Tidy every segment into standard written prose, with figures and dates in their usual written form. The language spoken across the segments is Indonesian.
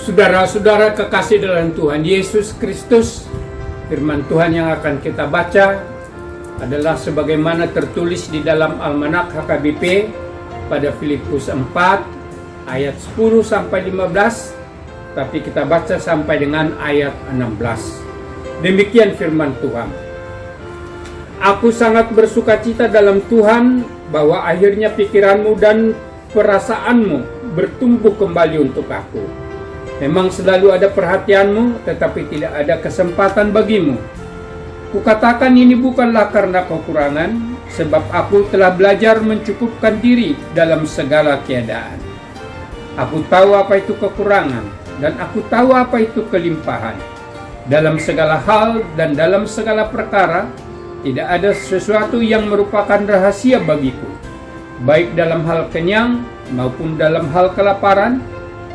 Saudara-saudara kekasih dalam Tuhan Yesus Kristus, firman Tuhan yang akan kita baca adalah sebagaimana tertulis di dalam Almanak HKBP pada Filipus 4 ayat 10 sampai 15, tapi kita baca sampai dengan ayat 16. Demikian firman Tuhan. Aku sangat bersukacita dalam Tuhan bahwa akhirnya pikiranmu dan perasaanmu bertumbuh kembali untuk aku. Memang selalu ada perhatianmu, tetapi tidak ada kesempatan bagimu. Kukatakan ini bukanlah karena kekurangan, sebab aku telah belajar mencukupkan diri dalam segala keadaan. Aku tahu apa itu kekurangan, dan aku tahu apa itu kelimpahan. Dalam segala hal dan dalam segala perkara, tidak ada sesuatu yang merupakan rahasia bagiku, baik dalam hal kenyang maupun dalam hal kelaparan,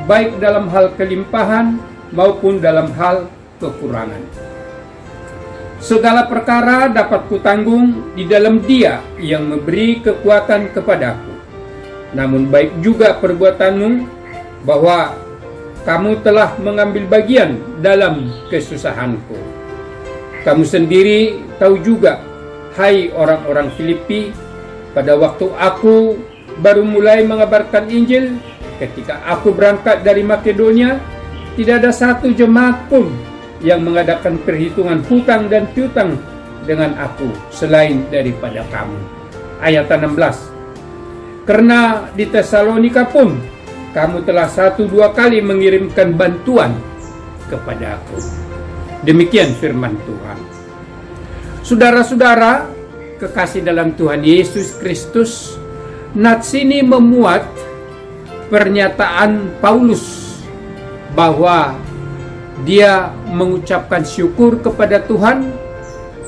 baik dalam hal kelimpahan maupun dalam hal kekurangan. Segala perkara dapat kutanggung di dalam Dia yang memberi kekuatan kepadaku. Namun baik juga perbuatanmu, bahwa kamu telah mengambil bagian dalam kesusahanku. Kamu sendiri tahu juga, hai orang-orang Filipi, pada waktu aku baru mulai mengabarkan Injil, ketika aku berangkat dari Makedonia, tidak ada satu jemaat pun yang mengadakan perhitungan hutang dan piutang dengan aku selain daripada kamu. Ayat 16. Karena di Tesalonika pun kamu telah 1-2 kali mengirimkan bantuan kepada aku. Demikian firman Tuhan. Saudara-saudara kekasih dalam Tuhan Yesus Kristus, nats ini memuat pernyataan Paulus bahwa dia mengucapkan syukur kepada Tuhan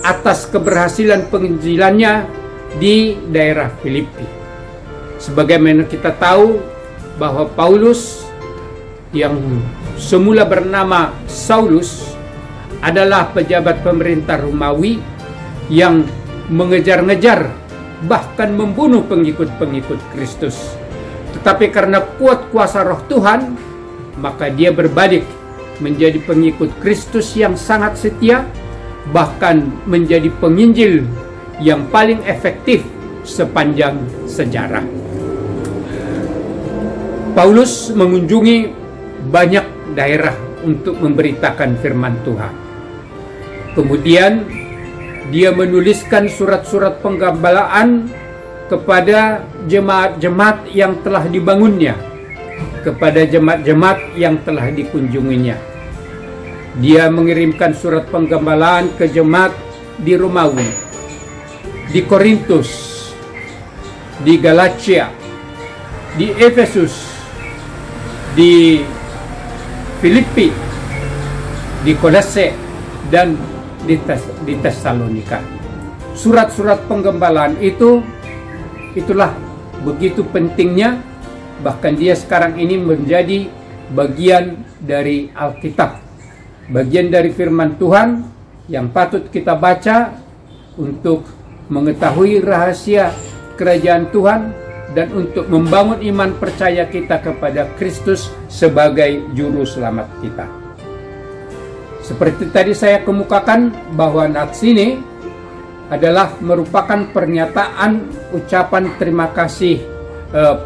atas keberhasilan penginjilannya di daerah Filipi. Sebagaimana kita tahu bahwa Paulus yang semula bernama Saulus adalah pejabat pemerintah Romawi yang mengejar-ngejar bahkan membunuh pengikut-pengikut Kristus. Tetapi karena kuat kuasa roh Tuhan, maka dia berbalik menjadi pengikut Kristus yang sangat setia, bahkan menjadi penginjil yang paling efektif sepanjang sejarah. Paulus mengunjungi banyak daerah untuk memberitakan firman Tuhan. Kemudian dia menuliskan surat-surat penggembalaan kepada jemaat-jemaat yang telah dibangunnya, kepada jemaat-jemaat yang telah dikunjunginya. Dia mengirimkan surat penggembalaan ke jemaat di Romawi, di Korintus, di Galatia, di Efesus, di Filipi, di Kolose, dan di Tesalonika. Surat-surat penggembalaan itulah begitu pentingnya, bahkan dia sekarang ini menjadi bagian dari Alkitab, bagian dari firman Tuhan yang patut kita baca untuk mengetahui rahasia kerajaan Tuhan dan untuk membangun iman percaya kita kepada Kristus sebagai juru selamat kita. Seperti tadi saya kemukakan bahwa nats ini adalah merupakan pernyataan ucapan terima kasih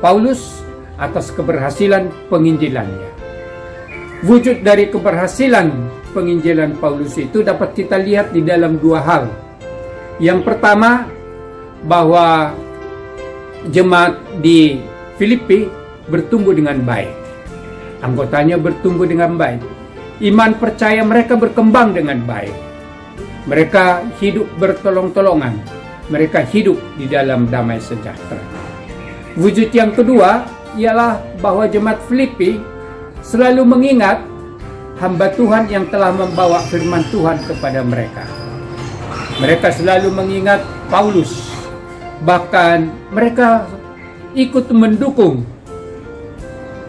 Paulus atas keberhasilan penginjilannya. Wujud dari keberhasilan penginjilan Paulus itu dapat kita lihat di dalam 2 hal. Yang pertama, bahwa jemaat di Filipi bertumbuh dengan baik. Anggotanya bertumbuh dengan baik. Iman percaya mereka berkembang dengan baik. Mereka hidup bertolong-tolongan. Mereka hidup di dalam damai sejahtera. Wujud yang kedua ialah bahwa jemaat Filipi selalu mengingat hamba Tuhan yang telah membawa firman Tuhan kepada mereka. Mereka selalu mengingat Paulus. Bahkan mereka ikut mendukung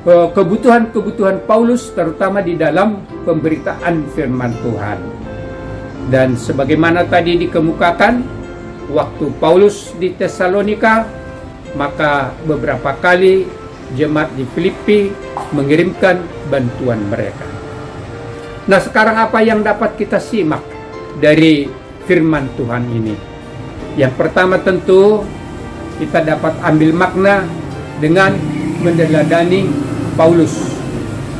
kebutuhan-kebutuhan Paulus, terutama di dalam pemberitaan firman Tuhan. Dan sebagaimana tadi dikemukakan, waktu Paulus di Tesalonika, maka beberapa kali jemaat di Filipi, mengirimkan bantuan mereka. Nah, sekarang apa yang dapat kita simak dari firman Tuhan ini? Yang pertama tentu kita dapat ambil makna dengan meneladani Paulus.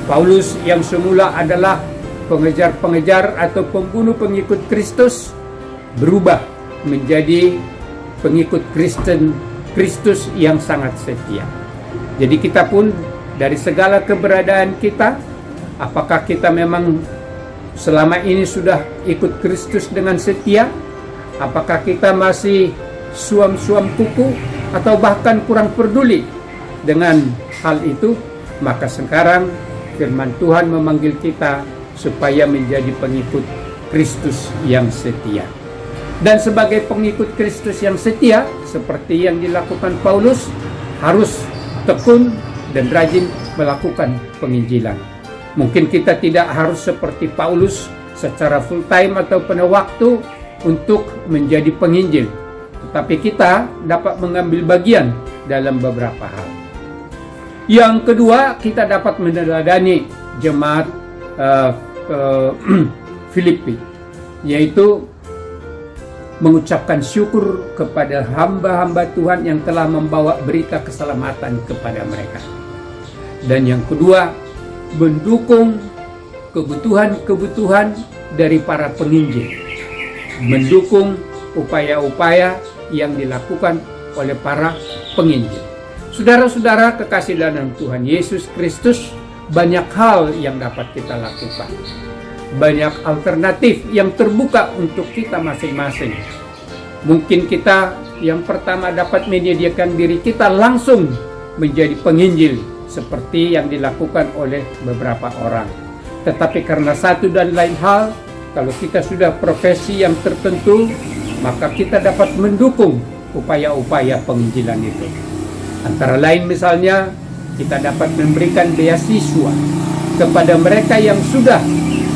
Paulus yang semula adalah pengejar-pengejar atau pembunuh pengikut Kristus, berubah menjadi pengikut Kristus yang sangat setia. Jadi kita pun dari segala keberadaan kita, apakah kita memang selama ini sudah ikut Kristus dengan setia? Apakah kita masih suam-suam kuku atau bahkan kurang peduli dengan hal itu? Maka sekarang firman Tuhan memanggil kita supaya menjadi pengikut Kristus yang setia. Dan sebagai pengikut Kristus yang setia, seperti yang dilakukan Paulus, harus tekun dan rajin melakukan penginjilan. Mungkin kita tidak harus seperti Paulus secara full time atau penuh waktu untuk menjadi penginjil, tetapi kita dapat mengambil bagian dalam beberapa hal. Yang kedua, kita dapat meneladani jemaat Filipi, yaitu mengucapkan syukur kepada hamba-hamba Tuhan yang telah membawa berita keselamatan kepada mereka. Dan yang kedua, mendukung kebutuhan-kebutuhan dari para penginjil, mendukung upaya-upaya yang dilakukan oleh para penginjil. Saudara-saudara kekasih dalam Tuhan Yesus Kristus, banyak hal yang dapat kita lakukan. Banyak alternatif yang terbuka untuk kita masing-masing. Mungkin kita yang pertama dapat menyediakan diri kita langsung menjadi penginjil seperti yang dilakukan oleh beberapa orang. Tetapi karena satu dan lain hal, kalau kita sudah profesi yang tertentu, maka kita dapat mendukung upaya-upaya penginjilan itu. Antara lain misalnya, kita dapat memberikan beasiswa kepada mereka yang sudah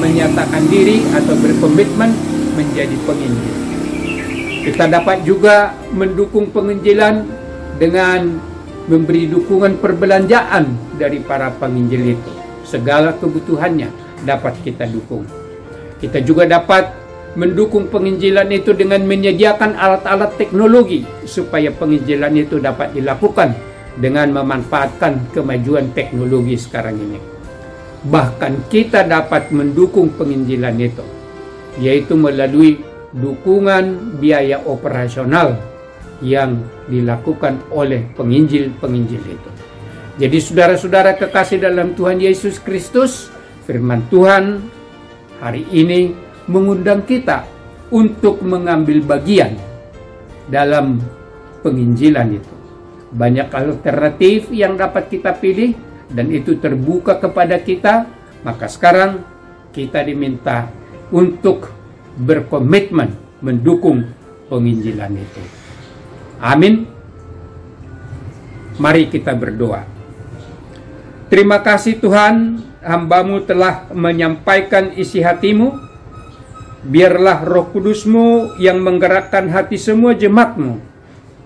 menyatakan diri atau berkomitmen menjadi penginjil. Kita dapat juga mendukung penginjilan dengan memberi dukungan perbelanjaan dari para penginjil itu. Segala kebutuhannya dapat kita dukung. Kita juga dapat mendukung penginjilan itu dengan menyediakan alat-alat teknologi supaya penginjilan itu dapat dilakukan dengan memanfaatkan kemajuan teknologi sekarang ini. Bahkan kita dapat mendukung penginjilan itu, yaitu melalui dukungan biaya operasional yang dilakukan oleh penginjil-penginjil itu. Jadi saudara-saudara kekasih dalam Tuhan Yesus Kristus, firman Tuhan hari ini mengundang kita untuk mengambil bagian dalam penginjilan itu. Banyak alternatif yang dapat kita pilih dan itu terbuka kepada kita. Maka sekarang kita diminta untuk berkomitmen mendukung penginjilan itu. Amin. Mari kita berdoa. Terima kasih Tuhan, hamba-Mu telah menyampaikan isi hati-Mu. Biarlah Roh Kudus-Mu yang menggerakkan hati semua jemaat-Mu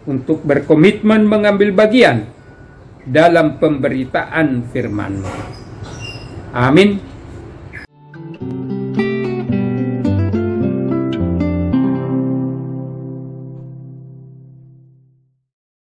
untuk berkomitmen mengambil bagian dalam pemberitaan firman-Mu. Amin.